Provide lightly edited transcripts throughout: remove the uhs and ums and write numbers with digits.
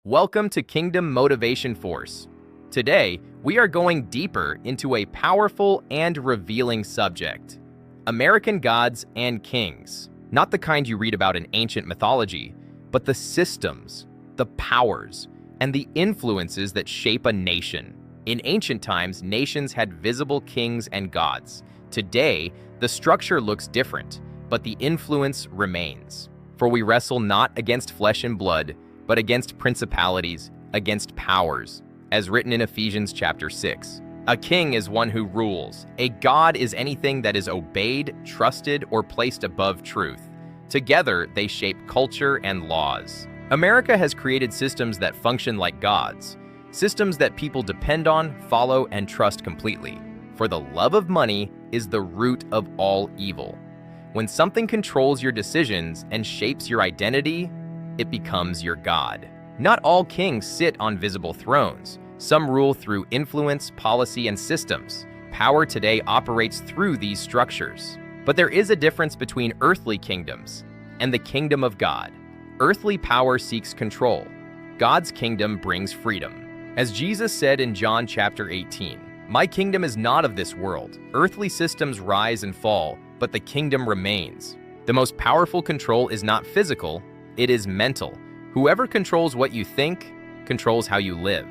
Welcome to Kingdom Motivation Force. Today, we are going deeper into a powerful and revealing subject: American gods and kings. Not the kind you read about in ancient mythology, but the systems, the powers, and the influences that shape a nation. In ancient times, nations had visible kings and gods. Today, the structure looks different, but the influence remains. For we wrestle not against flesh and blood, but against principalities, against powers, as written in Ephesians chapter 6. A king is one who rules. A god is anything that is obeyed, trusted, or placed above truth. Together, they shape culture and laws. America has created systems that function like gods, systems that people depend on, follow, and trust completely. For the love of money is the root of all evil. When something controls your decisions and shapes your identity, it becomes your god. Not all kings sit on visible thrones. Some rule through influence, policy, and systems. Power today operates through these structures. But there is a difference between earthly kingdoms and the kingdom of God. Earthly power seeks control. God's kingdom brings freedom. As Jesus said in John chapter 18, "My kingdom is not of this world. Earthly systems rise and fall, but the kingdom remains." The most powerful control is not physical, it is mental. Whoever controls what you think controls how you live.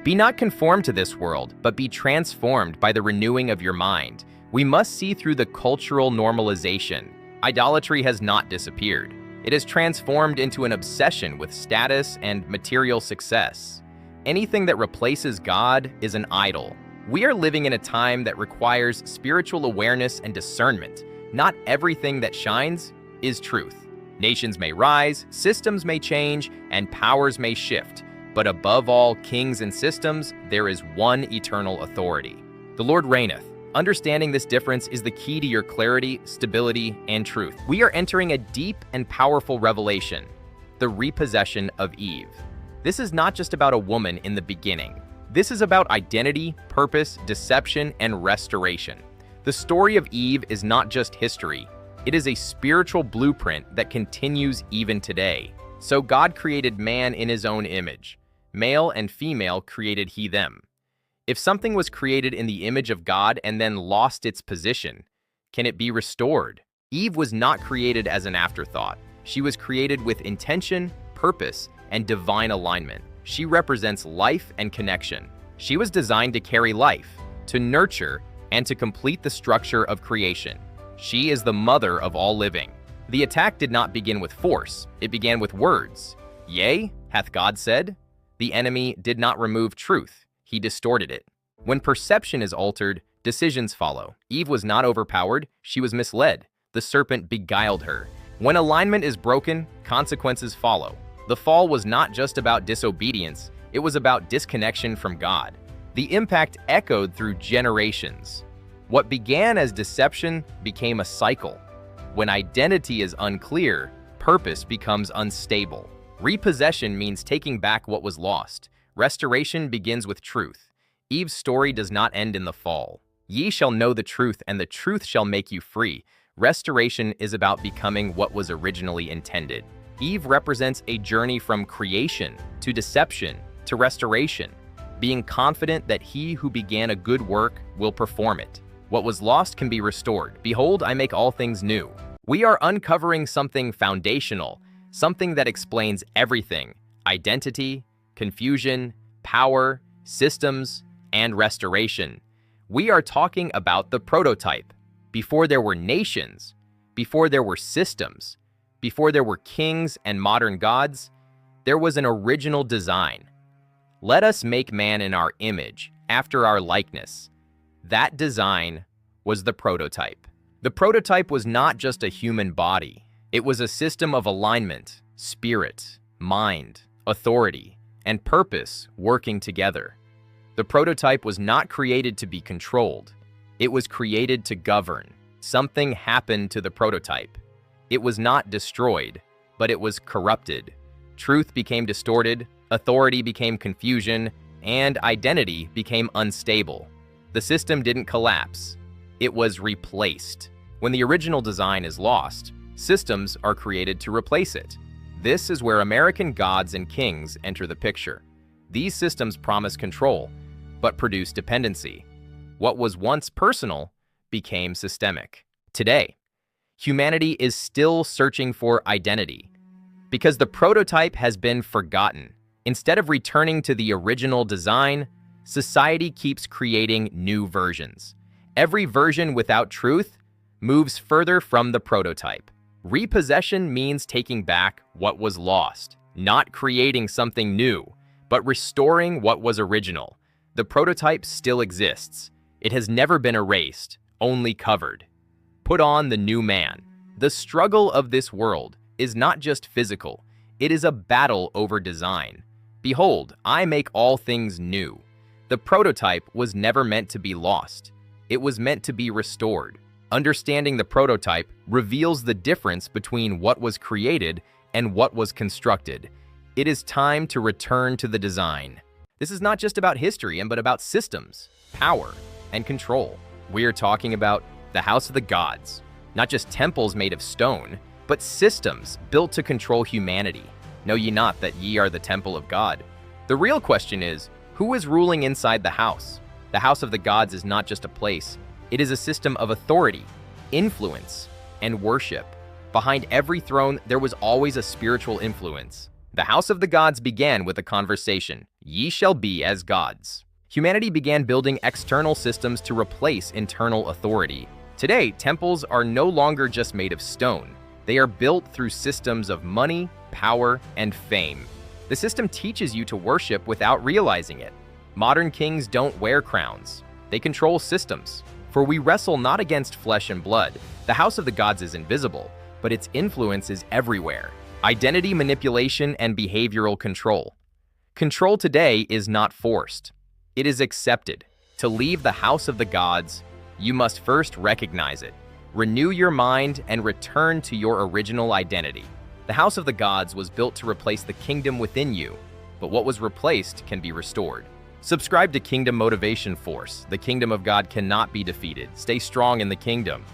Be not conformed to this world, but be transformed by the renewing of your mind. We must see through the cultural normalization. Idolatry has not disappeared. It has transformed into an obsession with status and material success. Anything that replaces God is an idol. We are living in a time that requires spiritual awareness and discernment. Not everything that shines is truth. Nations may rise, systems may change, and powers may shift. But above all kings and systems, there is one eternal authority. The Lord reigneth. Understanding this difference is the key to your clarity, stability, and truth. We are entering a deep and powerful revelation: the repossession of Eve. This is not just about a woman in the beginning. This is about identity, purpose, deception, and restoration. The story of Eve is not just history. It is a spiritual blueprint that continues even today. So God created man in his own image. Male and female created he them. If something was created in the image of God and then lost its position, can it be restored? Eve was not created as an afterthought. She was created with intention, purpose, and divine alignment. She represents life and connection. She was designed to carry life, to nurture, and to complete the structure of creation. She is the mother of all living. The attack did not begin with force. It began with words. Yea, hath God said? The enemy did not remove truth. He distorted it. When perception is altered, decisions follow. Eve was not overpowered. She was misled. The serpent beguiled her. When alignment is broken, consequences follow. The fall was not just about disobedience. It was about disconnection from God. The impact echoed through generations. What began as deception became a cycle. When identity is unclear, purpose becomes unstable. Repossession means taking back what was lost. Restoration begins with truth. Eve's story does not end in the fall. Ye shall know the truth, and the truth shall make you free. Restoration is about becoming what was originally intended. Eve represents a journey from creation to deception to restoration, being confident that he who began a good work will perform it. What was lost can be restored. Behold, I make all things new. We are uncovering something foundational, something that explains everything: identity, confusion, power, systems, and restoration. We are talking about the prototype. Before there were nations, before there were systems, before there were kings and modern gods, there was an original design. Let us make man in our image, after our likeness. That design was the prototype. The prototype was not just a human body. It was a system of alignment, spirit, mind, authority, and purpose working together. The prototype was not created to be controlled. It was created to govern. Something happened to the prototype. It was not destroyed, but it was corrupted. Truth became distorted, authority became confusion, and identity became unstable. The system didn't collapse. It was replaced. When the original design is lost, systems are created to replace it. This is where American gods and kings enter the picture. These systems promise control, but produce dependency. What was once personal became systemic. Today, humanity is still searching for identity because the prototype has been forgotten. Instead of returning to the original design, society keeps creating new versions. Every version without truth moves further from the prototype. Repossession means taking back what was lost, not creating something new, but restoring what was original. The prototype still exists. It has never been erased, only covered. Put on the new man. The struggle of this world is not just physical, it is a battle over design. Behold, I make all things new. The prototype was never meant to be lost. It was meant to be restored. Understanding the prototype reveals the difference between what was created and what was constructed. It is time to return to the design. This is not just about history, but about systems, power, and control. We are talking about the house of the gods, not just temples made of stone, but systems built to control humanity. Know ye not that ye are the temple of God? The real question is, who is ruling inside the house? The house of the gods is not just a place. It is a system of authority, influence, and worship. Behind every throne, there was always a spiritual influence. The house of the gods began with a conversation, "Ye shall be as gods." Humanity began building external systems to replace internal authority. Today, temples are no longer just made of stone. They are built through systems of money, power, and fame. The system teaches you to worship without realizing it. Modern kings don't wear crowns. They control systems. For we wrestle not against flesh and blood. The house of the gods is invisible, but its influence is everywhere. Identity manipulation and behavioral control. Control today is not forced. It is accepted. To leave the house of the gods, you must first recognize it. Renew your mind and return to your original identity. The house of the gods was built to replace the kingdom within you, but what was replaced can be restored. Subscribe to Kingdom Motivation Force. The kingdom of God cannot be defeated. Stay strong in the kingdom.